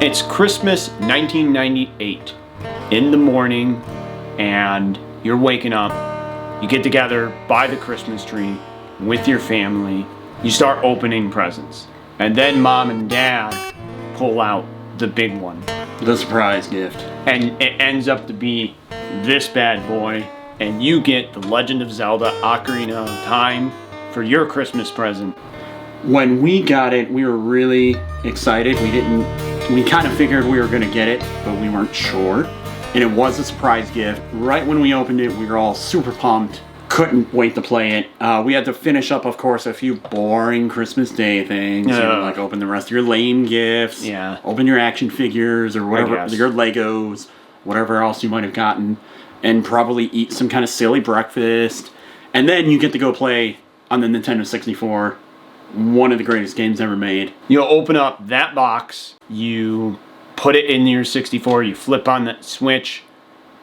It's Christmas 1998 in the morning, and you're waking up. You get together by the Christmas tree with your family. You start opening presents. And then mom and dad pull out the big one. The surprise gift. And it ends up to be this bad boy. And you get The Legend of Zelda Ocarina of Time for your Christmas present. When we got it, we were really excited. We kind of figured we were going to get it, but we weren't sure. And it was a surprise gift. Right when we opened it, we were all super pumped. Couldn't wait to play it. We had to finish up, of course, a few boring Christmas Day things. You know, like open the rest of your lame gifts. Yeah. Open your action figures or whatever, your Legos, whatever else you might have gotten. And probably eat some kind of silly breakfast. And then you get to go play on the Nintendo 64. One of the greatest games ever made. You'll open up that box, you put it in your 64, you flip on the switch,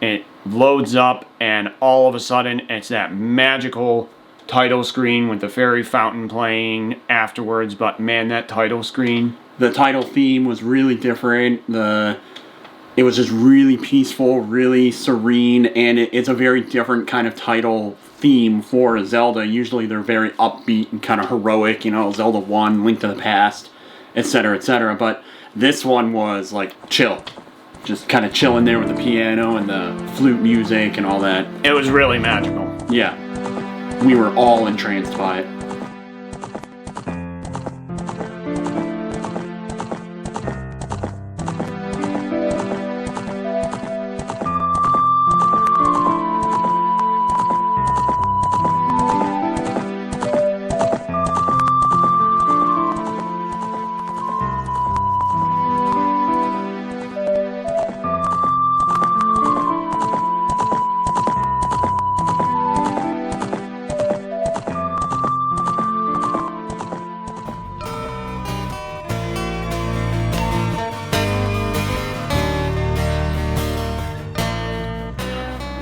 it loads up, and all of a sudden it's that magical title screen with the fairy fountain playing afterwards. But man, that title screen. The title theme was really different. It was just really peaceful, really serene, and it's a very different kind of title theme for Zelda. Usually they're very upbeat and kind of heroic, you know, Zelda 1, Link to the Past, etc., etc. But this one was like chill. Just kind of chilling there with the piano and the flute music and all that. It was really magical. Yeah. We were all entranced by it.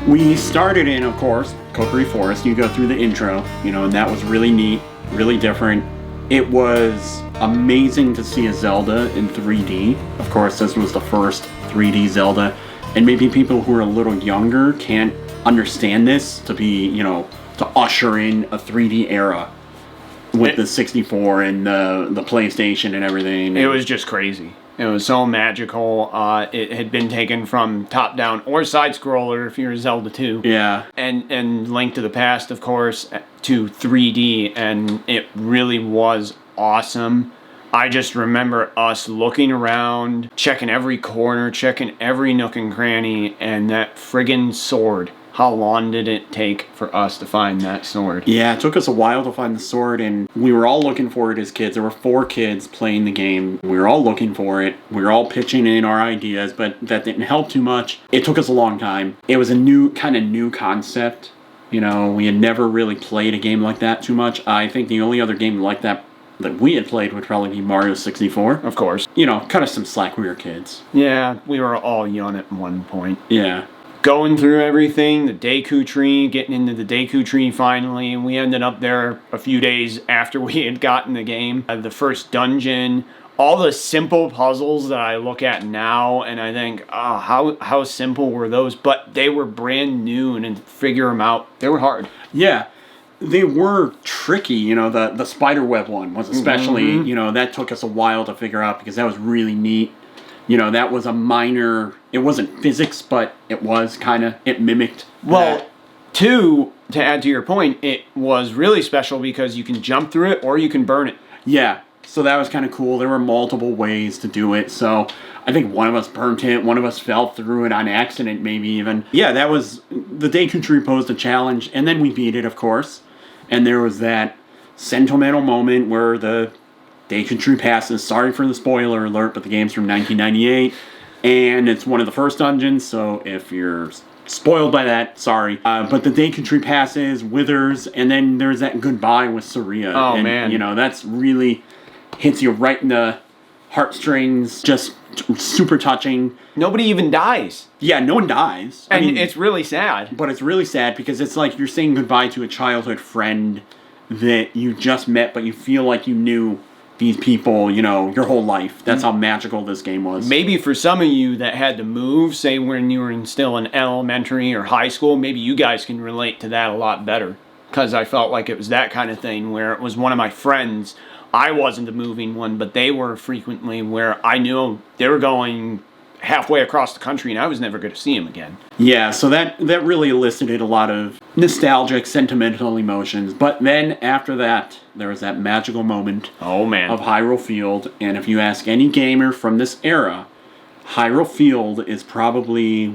We started in, of course, Kokiri Forest. You go through the intro, you know, and that was really neat, really different. It was amazing to see a Zelda in 3D. Of course, this was the first 3D Zelda, and maybe people who are a little younger can't understand this to be, you know, to usher in a 3D era with the 64 and the PlayStation and everything. It was just crazy. It was so magical. It had been taken from top-down or side-scroller if you're Zelda 2. Yeah. And Link to the Past, of course, to 3D, and it really was awesome. I just remember us looking around, checking every corner, checking every nook and cranny, and that friggin' sword. How long did it take for us to find that sword? Yeah, it took us a while to find the sword, and we were all looking for it as kids. There were 4 kids playing the game. We were all looking for it. We were all pitching in our ideas, but that didn't help too much. It took us a long time. It was a new concept. You know, we had never really played a game like that too much. I think the only other game like that we had played would probably be Mario 64. Of course. You know, kind of some slack. We were kids. Yeah, we were all young at one point. Yeah. Going through everything, the Deku Tree, getting into the Deku Tree finally, and we ended up there a few days after we had gotten the game. The first dungeon, all the simple puzzles that I look at now, and I think, oh, how simple were those? But they were brand new, and to figure them out, they were hard. Yeah, they were tricky. You know, the spiderweb one was especially, you know, that took us a while to figure out because that was really neat. You know, that was a minor, it wasn't physics, but it was it mimicked. Well, to add to your point, it was really special because you can jump through it or you can burn it. Yeah, so that was kind of cool. There were multiple ways to do it. So I think one of us burnt it, one of us fell through it on accident, maybe even. Yeah, that was, the Deku Tree posed a challenge, and then we beat it, of course. And there was that sentimental moment where the Deku Tree passes. Sorry for the spoiler alert, but the game's from 1998, and it's one of the first dungeons, so if you're spoiled by that, sorry. But the Deku Tree passes, withers, and then there's that goodbye with Saria. Oh, and, man. You know, that's really hits you right in the heartstrings, just super touching. Nobody even dies. Yeah, no one dies. And I mean, it's really sad. But it's really sad because it's like you're saying goodbye to a childhood friend that you just met, but you feel like you knew these people, you know, your whole life. That's how magical this game was. Maybe for some of you that had to move, say when you were still in elementary or high school, maybe you guys can relate to that a lot better. Because I felt like it was that kind of thing where it was one of my friends. I wasn't the moving one, but they were frequently, where I knew they were going halfway across the country and I was never going to see them again. Yeah, so that really elicited a lot of nostalgic, sentimental emotions. But then after that, there was that magical moment Oh man. of Hyrule Field. And if you ask any gamer from this era, Hyrule Field is probably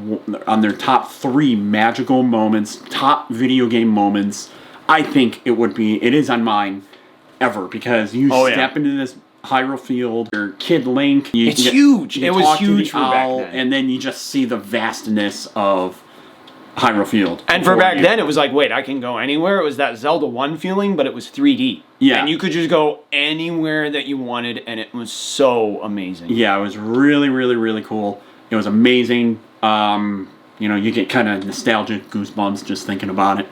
on their top 3 magical moments, top video game moments. I think it is on mine ever, because you step into this Hyrule Field, your Kid Link. It's huge. It was huge for back owl, then. and then you just see the vastness of Hyrule Field. And for back then, it was like, wait, I can go anywhere. It was that Zelda 1 feeling, but it was 3D. Yeah. And you could just go anywhere that you wanted, and it was so amazing. Yeah, it was really, really, really cool. It was amazing. You know, you get kind of nostalgic goosebumps just thinking about it.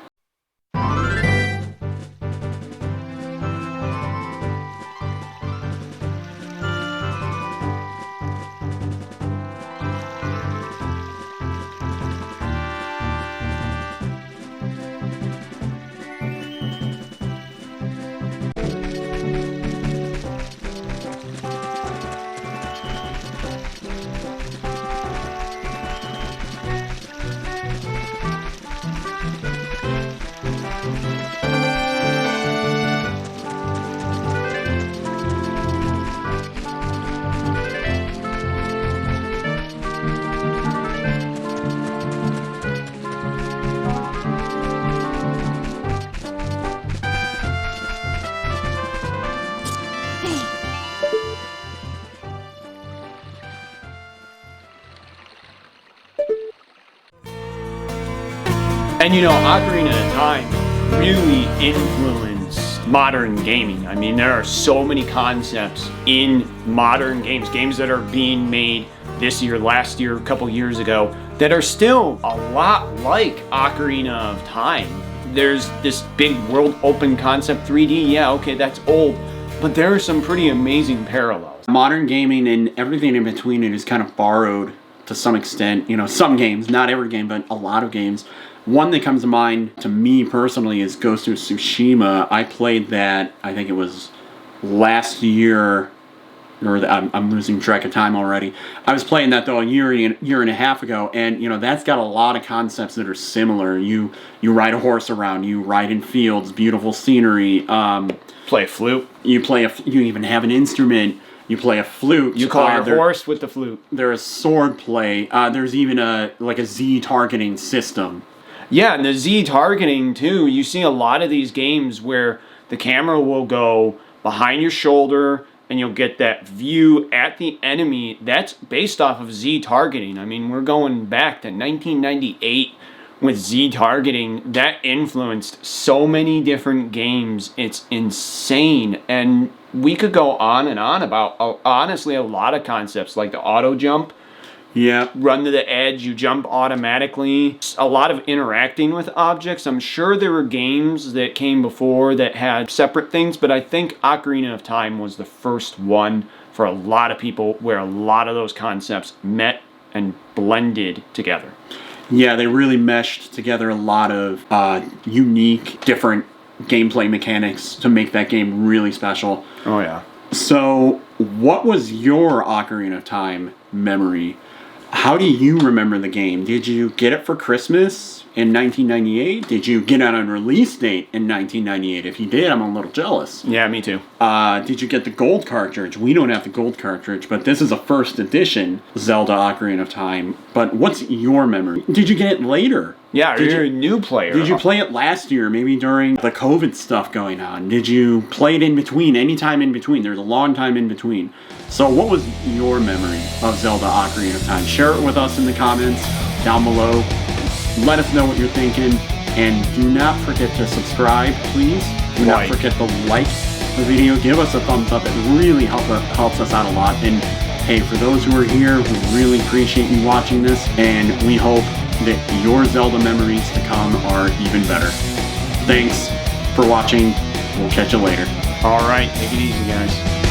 And you know, Ocarina of Time really influenced modern gaming. I mean, there are so many concepts in modern games that are being made this year, last year, a couple years ago, that are still a lot like Ocarina of Time. There's this big world open concept, 3D, yeah, okay, that's old, but there are some pretty amazing parallels. Modern gaming and everything in between it is kind of borrowed to some extent. You know, some games, not every game, but a lot of games. One that comes to mind to me personally is Ghost of Tsushima. I played that, I think it was last year, or I'm losing track of time already. I was playing that though a year and a half ago, and you know, that's got a lot of concepts that are similar. You ride a horse around, you ride in fields, beautiful scenery. Play a flute. You even have an instrument. You play a flute. You call your horse with the flute. There's sword play. There's even a Z targeting system. Yeah, and the Z targeting too. You see a lot of these games where the camera will go behind your shoulder and you'll get that view at the enemy. That's based off of Z targeting. I mean, we're going back to 1998 with Z targeting. That influenced so many different games. It's insane. And we could go on and on about, honestly, a lot of concepts like the auto jump. Yeah. Run to the edge, you jump automatically. A lot of interacting with objects. I'm sure there were games that came before that had separate things, but I think Ocarina of Time was the first one for a lot of people where a lot of those concepts met and blended together. Yeah, they really meshed together a lot of unique, different gameplay mechanics to make that game really special. Oh, yeah. So, what was your Ocarina of Time memory? How do you remember the game? Did you get it for Christmas in 1998? Did you get it on release date in 1998? If you did, I'm a little jealous. Yeah, me too. Did you get the gold cartridge? We don't have the gold cartridge, but this is a first edition Zelda Ocarina of Time. But what's your memory? Did you get it later? Yeah, you're a new player. Did you play it last year, maybe during the COVID stuff going on? Did you play it in between, any time in between? There's a long time in between. So what was your memory of Zelda Ocarina of Time? Share it with us in the comments down below. Let us know what you're thinking. And do not forget to subscribe, please. Do not forget to like the video. Give us a thumbs up. It really helps us out a lot. And hey, for those who are here, we really appreciate you watching this. And we hope that your Zelda memories to come are even better. Thanks for watching. We'll catch you later. All right, take it easy, guys.